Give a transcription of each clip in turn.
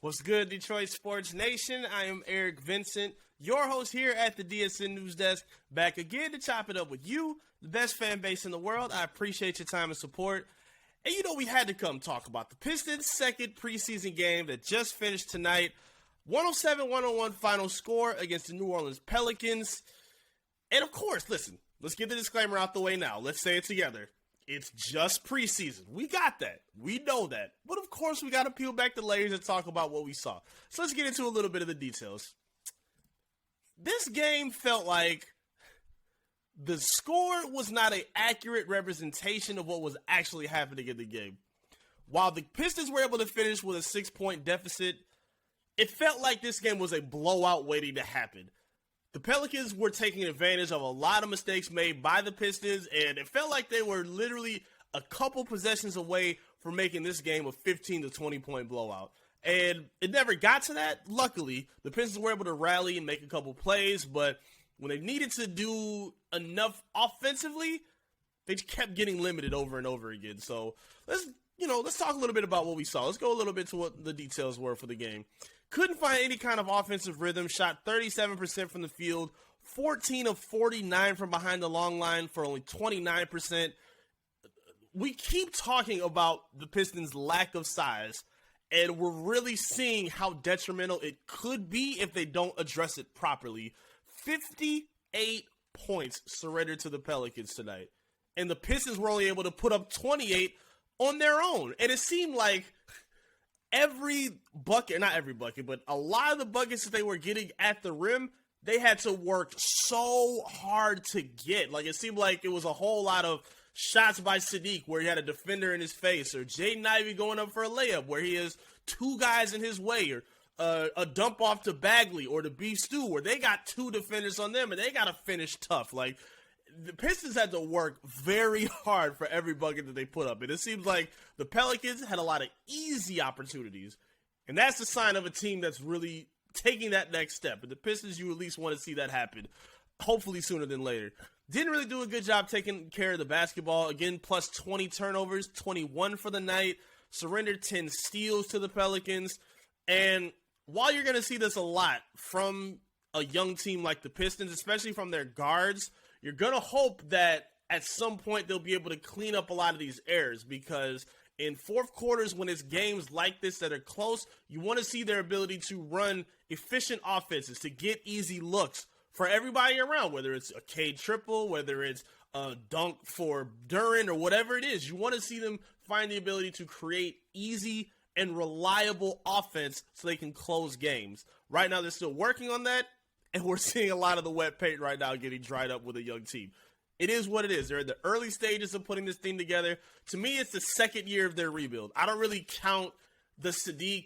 What's good, Detroit Sports Nation? I am Eric Vincent, your host here at the DSN News Desk, back again to chop it up with you, the best fan base in the world. I appreciate your time and support. And you know, we had to come talk about the Pistons' second preseason game that just finished tonight. 107-101 final score against the New Orleans Pelicans. And of course, listen, let's get the disclaimer out the way now. Let's say it together. It's just preseason. We got that. We know that. But of course, we got to peel back the layers and talk about what we saw. So let's get into a little bit of the details. This game felt like the score was not an accurate representation of what was actually happening in the game. While the Pistons were able to finish with a 6-point deficit, it felt like this game was a blowout waiting to happen. The Pelicans were taking advantage of a lot of mistakes made by the Pistons, and it felt like they were literally a couple possessions away from making this game a 15 to 20 point blowout. And it never got to that. Luckily, the Pistons were able to rally and make a couple plays, but when they needed to do enough offensively, they kept getting limited over and over again. So let's talk a little bit about what we saw. Let's go a little bit to what the details were for the game. Couldn't find any kind of offensive rhythm, shot 37% from the field, 14 of 49 from behind the long line for only 29%. We keep talking about the Pistons' lack of size, and we're really seeing how detrimental it could be if they don't address it properly. 58 points surrendered to the Pelicans tonight, and the Pistons were only able to put up 28 on their own. And it seemed like every bucket, not every bucket, but a lot of the buckets that they were getting at the rim, they had to work so hard to get. Like, it seemed like it was a whole lot of shots by Sadiq where he had a defender in his face, or Jayden Ivy going up for a layup where he has two guys in his way, or a dump off to Bagley or to Beef Stew where they got two defenders on them and they got to finish tough. Like, the Pistons had to work very hard for every bucket that they put up. And it seems like the Pelicans had a lot of easy opportunities. And that's the sign of a team that's really taking that next step. And the Pistons, you at least want to see that happen, hopefully sooner than later. Didn't really do a good job taking care of the basketball. Again, plus 20 turnovers, 21 for the night. Surrendered 10 steals to the Pelicans. And while you're going to see this a lot from a young team like the Pistons, especially from their guards, you're going to hope that at some point they'll be able to clean up a lot of these errors, because in fourth quarters, when it's games like this that are close, you want to see their ability to run efficient offenses, to get easy looks for everybody around, whether it's a K triple, whether it's a dunk for Duren, or whatever it is. You want to see them find the ability to create easy and reliable offense so they can close games. Right now, they're still working on that. And we're seeing a lot of the wet paint right now getting dried up with a young team. It is what it is. They're in the early stages of putting this thing together. To me, it's the second year of their rebuild. I don't really count the Sadiq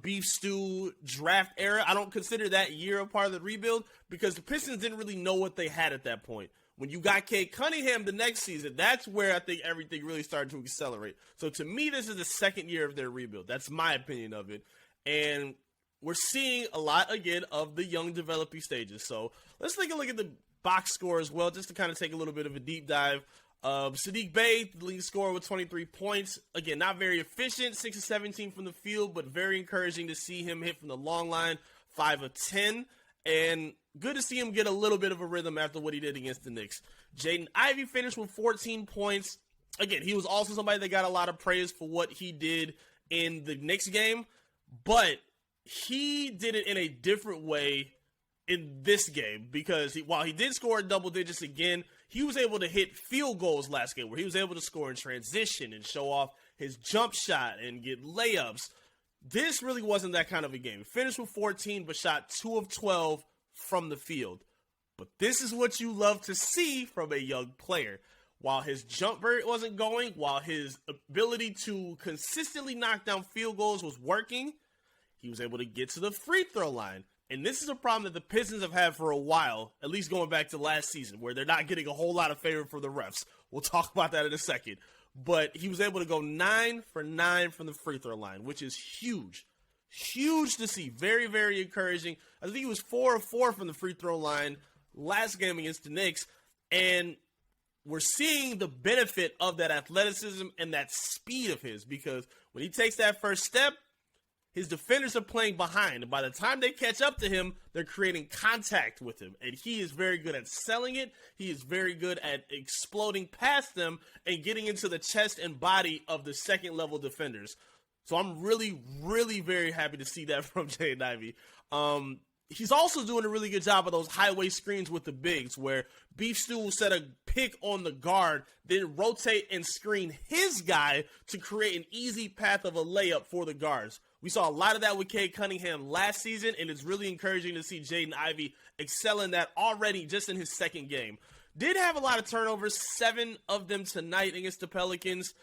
Beef Stew draft era. I don't consider that year a part of the rebuild, because the Pistons didn't really know what they had at that point. When you got Cade Cunningham the next season, that's where I think everything really started to accelerate. So to me, this is the second year of their rebuild. That's my opinion of it. And we're seeing a lot, again, of the young developing stages. So let's take a look at the box score as well, just to kind of take a little bit of a deep dive. Sadiq Bey, the lead scorer with 23 points. Again, not very efficient, 6 of 17 from the field, but very encouraging to see him hit from the long line, 5 of 10. And good to see him get a little bit of a rhythm after what he did against the Knicks. Jayden Ivy finished with 14 points. Again, he was also somebody that got a lot of praise for what he did in the Knicks game, but he did it in a different way in this game, because while he did score double digits again, he was able to hit field goals last game where he was able to score in transition and show off his jump shot and get layups. This really wasn't that kind of a game. He finished with 14, but shot 2 of 12 from the field. But this is what you love to see from a young player. While his jumper wasn't going, while his ability to consistently knock down field goals was working, he was able to get to the free throw line. And this is a problem that the Pistons have had for a while, at least going back to last season, where they're not getting a whole lot of favor for the refs. We'll talk about that in a second. But he was able to go 9 for 9 from the free throw line, which is huge. Huge to see. Very, very encouraging. I think he was 4 of 4 from the free throw line last game against the Knicks. And we're seeing the benefit of that athleticism and that speed of his, because when he takes that first step, his defenders are playing behind. And by the time they catch up to him, they're creating contact with him. And he is very good at selling it. He is very good at exploding past them and getting into the chest and body of the second-level defenders. So I'm really, really very happy to see that from Jayden Ivy. He's also doing a really good job of those highway screens with the bigs, where Beef Stew will set a pick on the guard, then rotate and screen his guy to create an easy path of a layup for the guards. We saw a lot of that with Cade Cunningham last season, and it's really encouraging to see Jayden Ivy excel in that already just in his second game. Did have a lot of turnovers, 7 of them tonight against the Pelicans,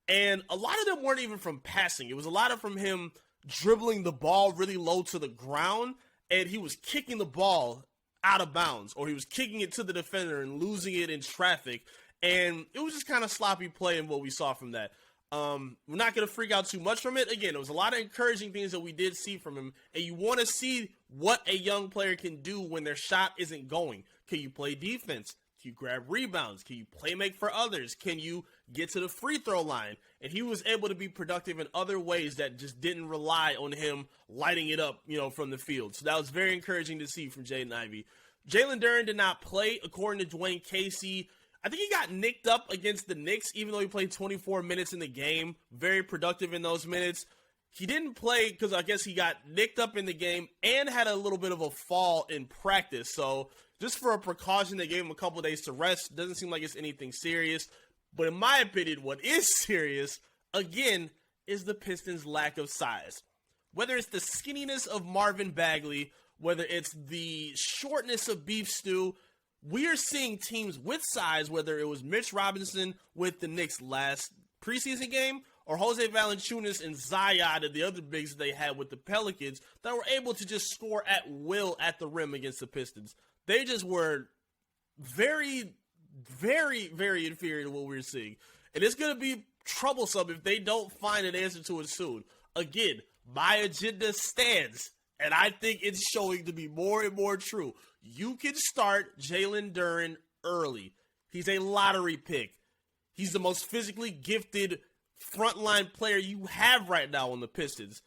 and a lot of them weren't even from passing. It was a lot of from him dribbling the ball really low to the ground, and he was kicking the ball out of bounds, or he was kicking it to the defender and losing it in traffic, and it was just kind of sloppy play in what we saw from that. We're not going to freak out too much from it. Again, it was a lot of encouraging things that we did see from him, and you want to see what a young player can do when their shot isn't going. Can you play defense? Can you grab rebounds? Can you play make for others? Can you get to the free throw line? And he was able to be productive in other ways that just didn't rely on him lighting it up, from the field. So that was very encouraging to see from Jayden Ivy. Jalen Duren did not play, according to Dwayne Casey. I think he got nicked up against the Knicks, even though he played 24 minutes in the game. Very productive in those minutes. He didn't play because I guess he got nicked up in the game and had a little bit of a fall in practice. So just for a precaution, they gave him a couple of days to rest. Doesn't seem like it's anything serious. But in my opinion, what is serious, again, is the Pistons' lack of size. Whether it's the skinniness of Marvin Bagley, whether it's the shortness of Beef Stew, we are seeing teams with size, whether it was Mitch Robinson with the Knicks last preseason game, or Jose Valanciunas and Zion and the other bigs that they had with the Pelicans, that were able to just score at will at the rim against the Pistons. They just were very, very, very inferior to what we're seeing. And it's going to be troublesome if they don't find an answer to it soon. Again, my agenda stands, and I think it's showing to be more and more true. You can start Jalen Duren early. He's a lottery pick. He's the most physically gifted frontline player you have right now on the Pistons.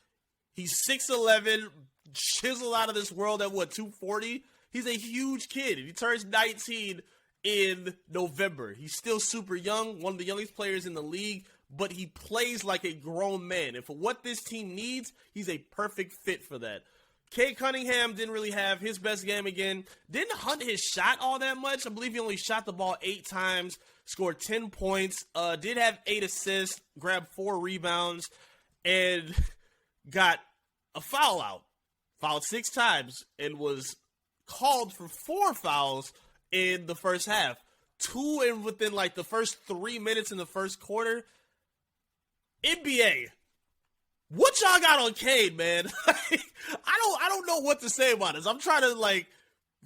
He's 6'11", chiseled out of this world at 240? He's a huge kid. He turns 19 in November. He's still super young, one of the youngest players in the league, but he plays like a grown man. And for what this team needs, he's a perfect fit for that. Cade Cunningham didn't really have his best game again. Didn't hunt his shot all that much. I believe he only shot the ball 8 times, scored 10 points, did have 8 assists, grabbed 4 rebounds, and got a foul out. Fouled 6 times and was called for 4 fouls in the first half. 2 and within the first 3 minutes in the first quarter. NBA. What y'all got on Cade, man? I don't know what to say about this. I'm trying to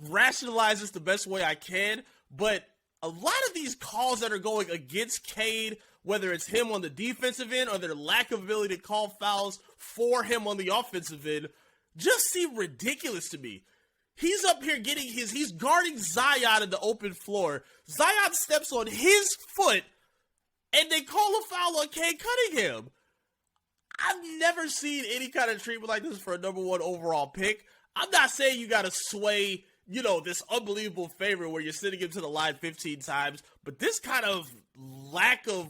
rationalize this the best way I can, but a lot of these calls that are going against Cade, whether it's him on the defensive end or their lack of ability to call fouls for him on the offensive end, just seem ridiculous to me. He's up here he's guarding Zion in the open floor. Zion steps on his foot, and they call a foul on Cade Cunningham. I've never seen any kind of treatment like this for a number 1 overall pick. I'm not saying you got to sway, this unbelievable favor where you're sending him to the line 15 times, but this kind of lack of,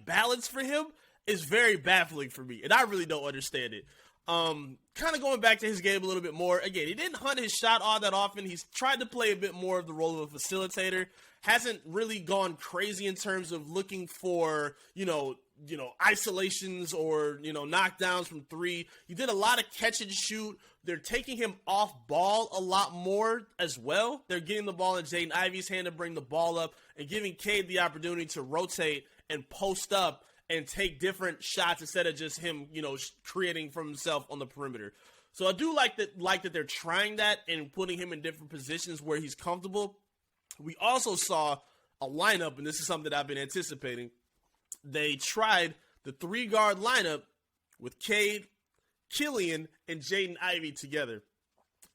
balance for him is very baffling for me, and I really don't understand it. Kind of going back to his game a little bit more. Again, he didn't hunt his shot all that often. He's tried to play a bit more of the role of a facilitator. Hasn't really gone crazy in terms of looking for, isolations or, knockdowns from 3. He did a lot of catch and shoot. They're taking him off ball a lot more as well. They're getting the ball in Jayden Ivy's hand to bring the ball up and giving Cade the opportunity to rotate and post up and take different shots instead of just him, creating from himself on the perimeter. So I do like that they're trying that and putting him in different positions where he's comfortable. We also saw a lineup, and this is something that I've been anticipating. They tried the 3-guard lineup with Cade, Killian, and Jayden Ivy together.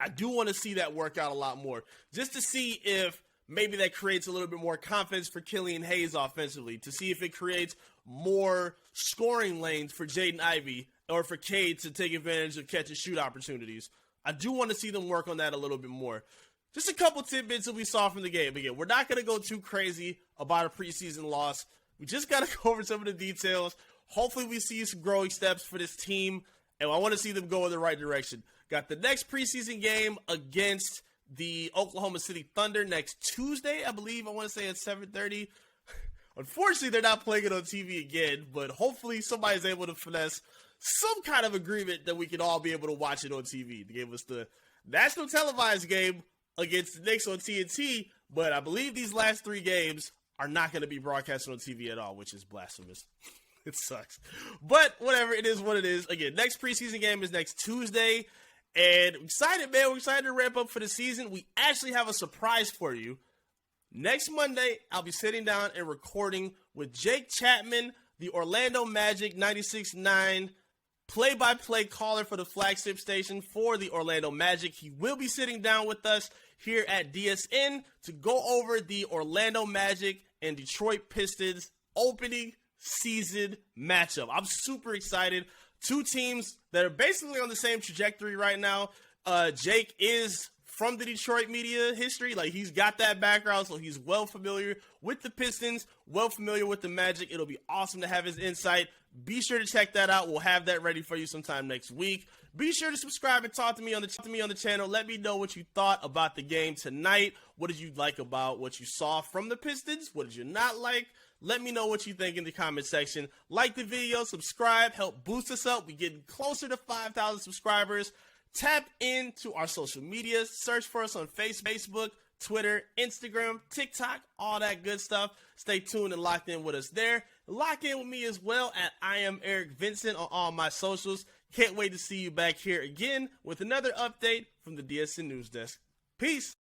I do want to see that work out a lot more, just to see if maybe that creates a little bit more confidence for Killian Hayes offensively, to see if it creates more scoring lanes for Jayden Ivy or for Cade to take advantage of catch and shoot opportunities. I do want to see them work on that a little bit more. Just a couple tidbits that we saw from the game. Again, we're not going to go too crazy about a preseason loss. We just got to go over some of the details. Hopefully we see some growing steps for this team, and I want to see them go in the right direction. Got the next preseason game against the Oklahoma City Thunder next Tuesday, I believe. I want to say at 7:30. Unfortunately, they're not playing it on TV again, but hopefully somebody's able to finesse some kind of agreement that we can all be able to watch it on TV. They gave us the national televised game against the Knicks on TNT, but I believe these last 3 games are not going to be broadcasted on TV at all, which is blasphemous. It sucks. But whatever, it is what it is. Again, next preseason game is next Tuesday, and I'm excited, man. We're excited to ramp up for the season. We actually have a surprise for you. Next Monday, I'll be sitting down and recording with Jake Chapman, the Orlando Magic 96.9 play-by-play caller for the flagship station for the Orlando Magic. He will be sitting down with us here at DSN to go over the Orlando Magic and Detroit Pistons opening season matchup. I'm super excited. 2 teams that are basically on the same trajectory right now. Jake is from the Detroit media history. Like, he's got that background, so he's well familiar with the Pistons, well familiar with the Magic. It'll be awesome to have his insight. Be sure to check that out. We'll have that ready for you sometime next week. Be sure to subscribe and talk to me on the channel. Let me know what you thought about the game tonight. What did you like about what you saw from the Pistons? What did you not like? Let me know what you think in the comment section. Like the video, subscribe, help boost us up. We're getting closer to 5,000 subscribers. Tap into our social media. Search for us on Facebook, Twitter, Instagram, TikTok, all that good stuff. Stay tuned and locked in with us there. Lock in with me as well at I am Eric Vincent on all my socials. Can't wait to see you back here again with another update from the DSN News Desk. Peace.